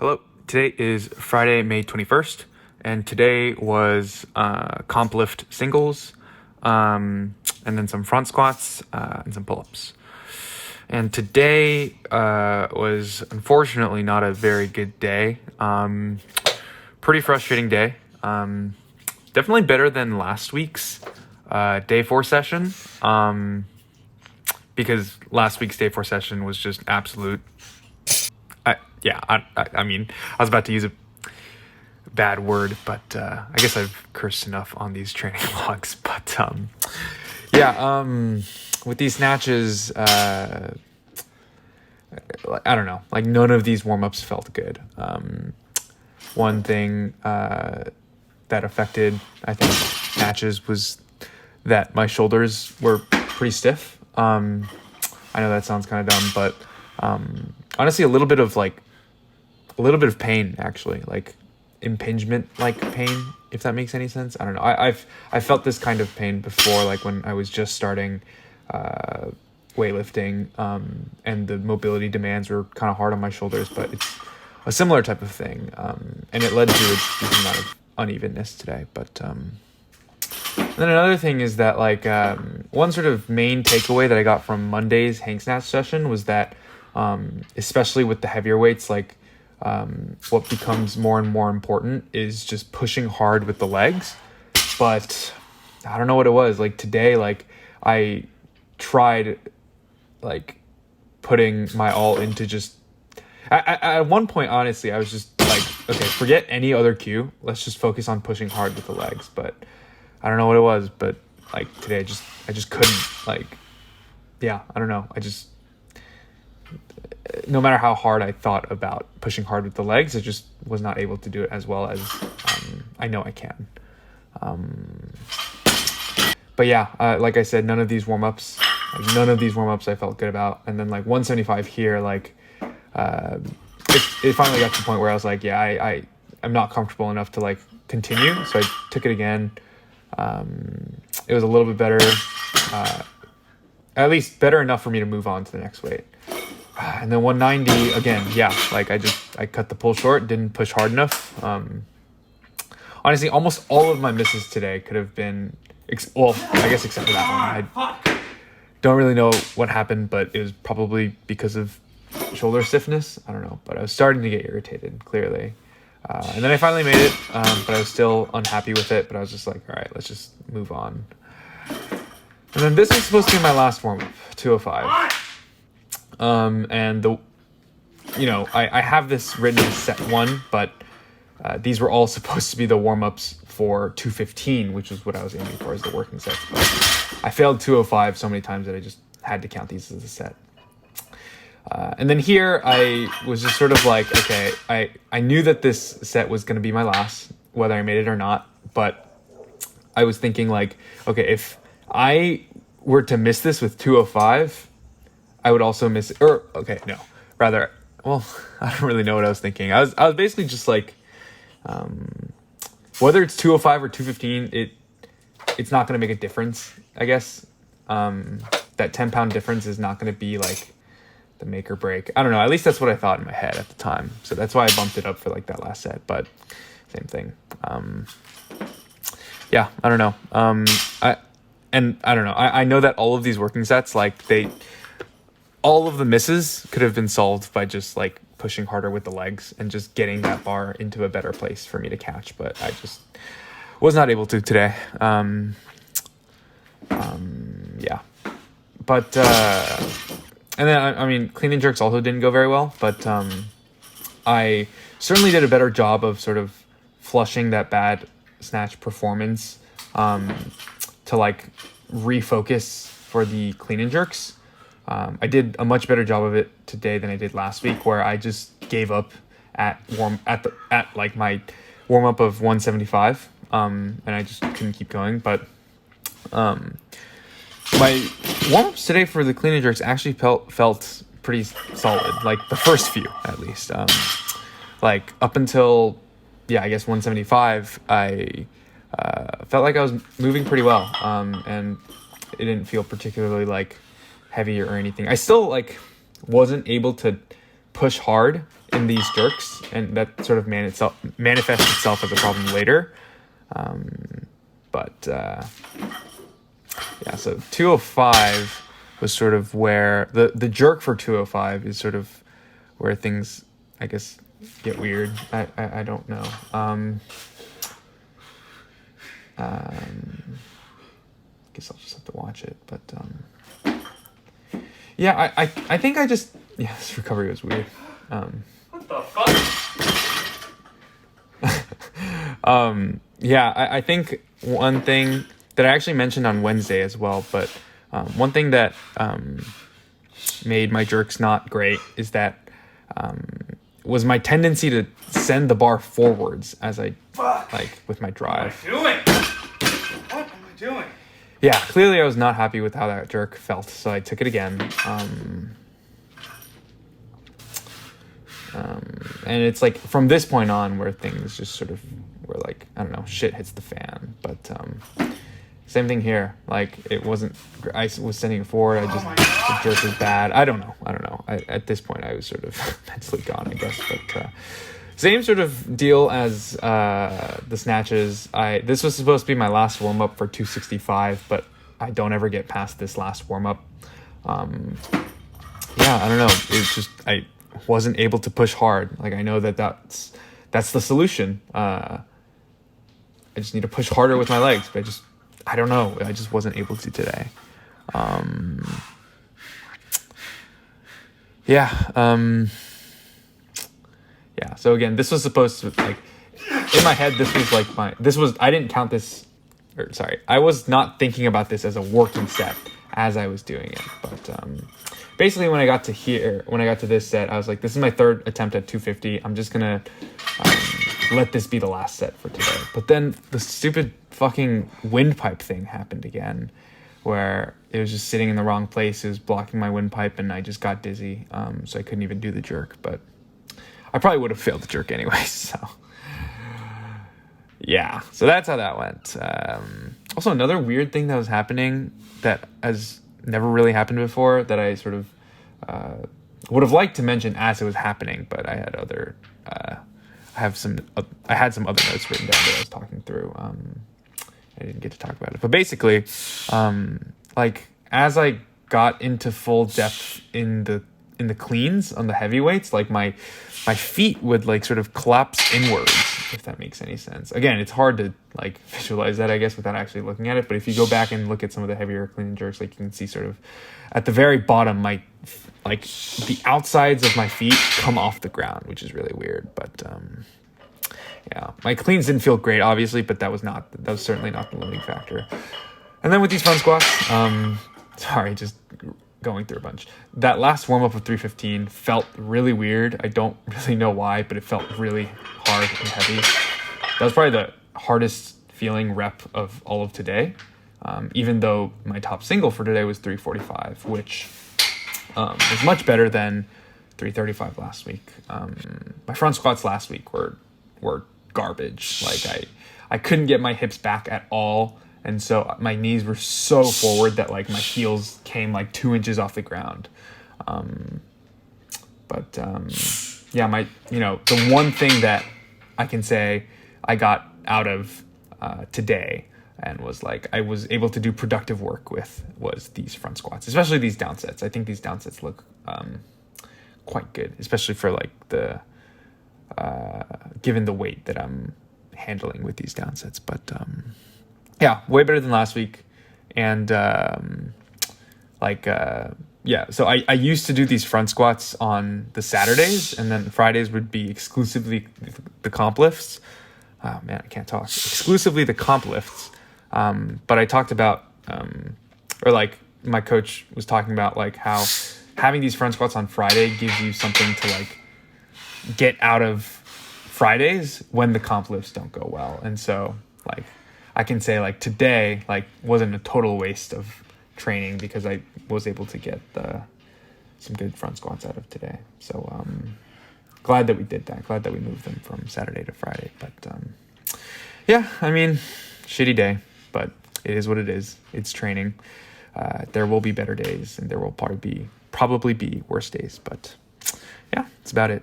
Hello, today is Friday, May 21st, and today was comp lift singles, and then some front squats, and some pull-ups. And today was unfortunately not a very good day. Pretty frustrating day. Definitely better than last week's day 4 session, because last week's day 4 session was just absolute. I mean, I was about to use a bad word, but I guess I've cursed enough on these training vlogs. But with these snatches, I don't know. Like, none of these warm-ups felt good. One thing that affected, I think, snatches was that my shoulders were pretty stiff. I know that sounds kind of dumb, but honestly, a little bit of pain, actually, like impingement like pain, if that makes any sense. I don't know. I've felt this kind of pain before, like when I was just starting weightlifting, and the mobility demands were kind of hard on my shoulders, but it's a similar type of thing, and it led to a decent amount of unevenness today. But then another thing is that, like, one sort of main takeaway that I got from Monday's hang snatch session was that, especially with the heavier weights, like, what becomes more and more important is just pushing hard with the legs. But I don't know what it was. Like, today, like, I tried, like, putting my all into just... At one point, honestly, I was just like, okay, forget any other cue. Let's just focus on pushing hard with the legs. But I don't know what it was. But, like, today, I just couldn't, like... Yeah, I don't know. No matter how hard I thought about pushing hard with the legs, I just was not able to do it as well as I know I can. But yeah, like I said, none of these warm-ups I felt good about. And then, like, 175 here, like, it finally got to the point where I was like, yeah, I'm not comfortable enough to, like, continue. So I took it again. It was a little bit better, at least better enough for me to move on to the next weight. And then 190 again, yeah, like I cut the pull short, didn't push hard enough. Honestly, almost all of my misses today could have been, I guess except for that one. I don't really know what happened, but it was probably because of shoulder stiffness. I don't know, but I was starting to get irritated, clearly. And then I finally made it, but I was still unhappy with it. But I was just like, all right, let's just move on. And then this is supposed to be my last warm-up, 205. And I have this written as set 1, but these were all supposed to be the warm-ups for 215, which is what I was aiming for as the working sets. But I failed 205 so many times that I just had to count these as a set. And then here I was just sort of like, okay, I knew that this set was going to be my last, whether I made it or not. But I was thinking, like, okay, if I were to miss this with 205, I would also miss it. I don't really know what I was thinking. I was basically just like, whether it's 205 or 215, it's not going to make a difference, I guess. That 10-pound difference is not going to be like the make or break. I don't know. At least that's what I thought in my head at the time. So that's why I bumped it up for like that last set. But same thing. Yeah, I don't know. I don't know. I know that all of these working sets, like, all of the misses could have been solved by just, like, pushing harder with the legs and just getting that bar into a better place for me to catch. But I just was not able to today. Yeah. But, and then, I mean, clean and jerks also didn't go very well. But I certainly did a better job of sort of flushing that bad snatch performance to, like, refocus for the clean and jerks. I did a much better job of it today than I did last week, where I just gave up at my warm up of 175, and I just couldn't keep going. But my warm ups today for the clean and jerks actually felt pretty solid, like the first few at least. Like up until I guess 175, I felt like I was moving pretty well, and it didn't feel particularly like heavy or anything. I still, like, wasn't able to push hard in these jerks, and that sort of manifests itself as a problem later. Yeah, so 205 was sort of where the jerk for 205 is sort of where things, I guess, get weird. I don't know. Guess I'll just have to watch it, but yeah, I think this recovery was weird. What the fuck? Yeah, I think one thing that I actually mentioned on Wednesday as well, but one thing that made my jerks not great is that was my tendency to send the bar forwards as I with my drive. What am I doing? Yeah, clearly I was not happy with how that jerk felt, so I took it again. And it's like from this point on where things just sort of were like, I don't know, shit hits the fan. But same thing here. Like it wasn't, I was sending it forward. The jerk was bad. I don't know. At this point I was sort of mentally gone, I guess. But same sort of deal as the snatches. This was supposed to be my last warm up for 265, but I don't ever get past this last warm up. Yeah, I don't know. It's just I wasn't able to push hard. Like I know that's the solution. I just need to push harder with my legs, but I don't know. I just wasn't able to today. Yeah. Yeah. So again, this was supposed to like in my head. I didn't count this. Or sorry, I was not thinking about this as a working set as I was doing it. But basically, when I got to this set, I was like, this is my third attempt at 250. I'm just gonna let this be the last set for today. But then the stupid fucking windpipe thing happened again, where it was just sitting in the wrong place. It was blocking my windpipe, and I just got dizzy. So I couldn't even do the jerk. But I probably would have failed the jerk anyway. So yeah, so that's how that went. Also, another weird thing that was happening that has never really happened before that I sort of would have liked to mention as it was happening, but I had other. I had some other notes written down that I was talking through. I didn't get to talk about it, but basically, like as I got into full depth in the cleans on the heavyweights, like my feet would like sort of collapse inwards, if that makes any sense. Again, it's hard to like visualize that, I guess, without actually looking at it. But if you go back and look at some of the heavier clean and jerks, like you can see sort of at the very bottom, like the outsides of my feet come off the ground, which is really weird. But yeah, my cleans didn't feel great, obviously, but that was certainly not the limiting factor. And then with these front squats, sorry, just going through a bunch. That last warm up of 315 felt really weird. I don't really know why, but it felt really hard and heavy. That was probably the hardest feeling rep of all of today. Even though my top single for today was 345, which was much better than 335 last week. My front squats last week were garbage. Like I couldn't get my hips back at all. And so my knees were so forward that like my heels came like 2 inches off the ground. Yeah, the one thing that I can say I got out of today and was like I was able to do productive work with was these front squats, especially these down sets. I think these down sets look quite good, especially for like the given the weight that I'm handling with these down sets. But yeah, way better than last week. And yeah, so I used to do these front squats on the Saturdays, and then Fridays would be exclusively the comp lifts. Oh man, I can't talk. Exclusively the comp lifts. But I talked about, or like my coach was talking about like how having these front squats on Friday gives you something to like get out of Fridays when the comp lifts don't go well. And so like I can say like today like wasn't a total waste of training because I was able to get some good front squats out of today. So glad that we did that. Glad that we moved them from Saturday to Friday. But yeah, I mean, shitty day, but it is what it is. It's training. There will be better days, and there will probably be worse days. But yeah, that's about it.